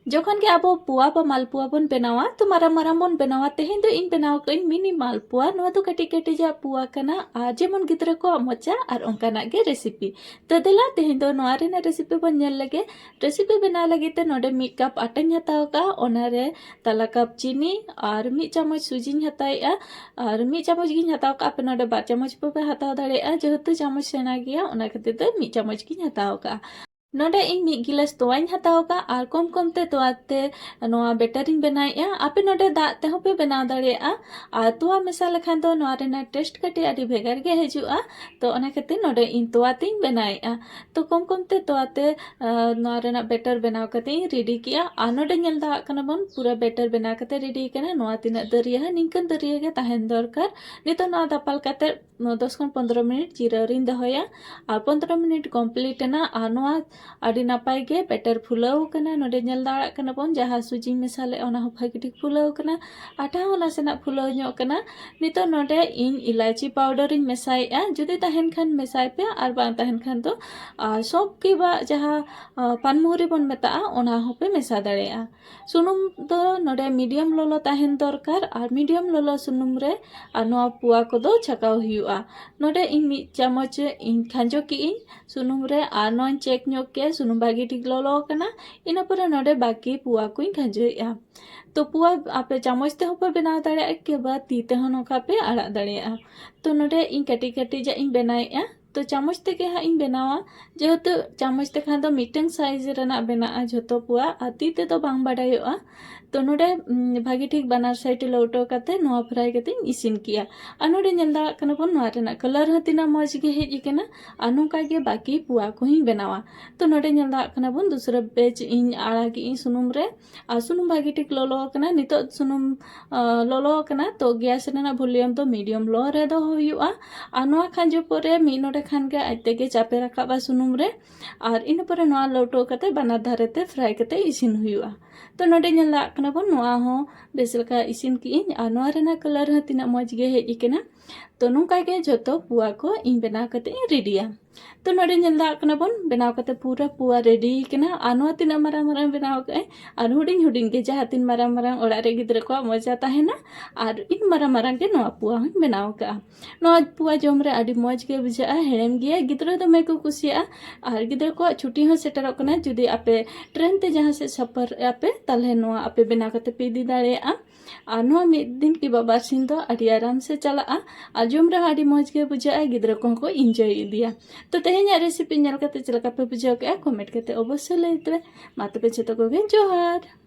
जखन के अब पुआ बा मालपुआ बन बनावा तो माराम माराम बन बनावा तेहेन दो इन बनाव कइन मिनी मालपुआ नोआ तो कटी कटी जा पुआ कना जेमन गिद्रा को मोचा और ओंकाना के रेसिपी तो देला तेहेन दो नोआ रेना रेसिपी बन नेल लगे रेसिपी बना लगे ते नोडे मिड कप आटाñ हताव का ओनारे तला कप चीनी और मिड चामच सुजिñ हताएआ और मिड चामच गिñ हताव का पे नोडे 2 चामच पे हताव दाड़ेआ जेहेतु चामच सेना गया ओना खातिर ते मिड चामच गिñ हताव का नोडे इन मिड गिलास तोवाñ हताव का और कम कम ते तोवाते नोआ बेटरिंग बनाएआ आपे नोडे दा ते हो पे बनाव दाड़ेआ और तोवा मेसा लखान दो नोआ रेना टेस्ट कटे आदि भेगार गे हजुआ तो ओना खातिर नोडे इन तोवातेñ बनाएआ तो कम कम ते तोवाते नोआ रेना बेटर बनाव कते रेडी किया और नोडे नेल दा कना बन पूरा बेटर बना कते रेडी कना नोआ तिना दरिया निंकन दरिया गे ताहेन दरकार नितो नोआ दापाल कते 10 खन 15 मिनट जिराव रिन दहोया और 15 मिनट कमप्लीट ना और नोआ आदि नापाय गे बेटर फुलाव कना नोडे नेल दाड़ा कना बन जहाँ सुजी मेसाले ओना हो भागी ठीक फुलाव कना आटा हो नासेना फुलाव ᱧᱚᱜ कना नितो नोडे इन इलायची पाउडर इन मेसाएआ जुदी ताहेन खान मेसाय पे और बांग ताहेन खान तो सब के बा जहाँ पानमुहरी बन मेता ओना हो पे मेसा दाड़ेआ सुनुम दो नोडे मीडियम लोलो ताहेन दरकार और मीडियम लोलो सुनुम रे और नोआ पुआ को दो छकाव हुआ नोडे इन मिड चामच इन खांजो की इन सुनुम रे और नोन चेक ᱧᱚᱜ के सुनुम भागी ठीक लोलो कना इना पर नोडे बाकी पुआ को इन खांजोएआ तो पुआ आपे चामच ते हो पे बनाव दाड़ेआ के बाद ती ते हो नोका पे आड़ा दाड़ेआ तो नोडे इन कटी कटी जा इन बनाएआ तो चामच ते के हा इन बनावा जेहेतु चामच ते खान दो मीटिंग साइज रेना बनाआ झोतो पुआ आती ते तो बांग बाडायोआ तो नोडे भागी ठीक बनार साइड लौटो कते नोआ फ्राई कते इसिन किया और नोडे नेल दा कना बन नोआ रेना कलर हतिना मौज गे हेज केना और नोका गे बाकी पुआ को ही बनावा तो नोडे नेल दा कना बन दूसरा बेच इन आड़ा की इन सुनुम रे और सुनुम भागी ठीक लोलो कना नितो सुनुम लोलो कना तो गैस रेना वॉल्यूम तो मीडियम लो रे दो हुआ और नोआ खांजो परे मी नोडे खान के आते के चापे रखाबा सुनुम रे और इन परे नोआ लौटो कते बना धारे ते फ्राई कते इसिन हुआ तो नोडे नेल दा कना बन नोआ हो बेस लका इसिन की इन और नोआ रेना कलर ह तिना मौज गे हेज केना तो नोका गे जतो पुआ को इन बना कते रेडिया तो नोडे नेल दा कना बन बनाव कते पूरा पुआ रेडी केना और नोआ तिना मारा मारा बनाव के और हुडिंग हुडिंग के जहाँ तीन मारा मारा ओड़ा रे गिद्रा को मजा ताहेना और इन मारा मारा के नोआ पुआ हन बनाव का नोआ पुआ जम रे आडी मौज गे बुझा हेड़ेम गिया गिद्रा दमे को कुसिया और गिद्रा को छुट्टी हो सेटरो कना जुदी आपे ट्रेन ते जहाँ से सफर आपे तले नोआ आपे बना कते पे इदी दाड़ेआ और नोआ मिद दिन की बाबा सिन दो आडी आराम से चलाआ और जम रे आडी मौज गे बुझा गिद्रा को एंजॉय इदिया तो तेहेኛ रेसिपी नेल कते चलका पे बुझाव के कमेंट कते अवश्य लई तबे मा तबे जतो को गे जोहार।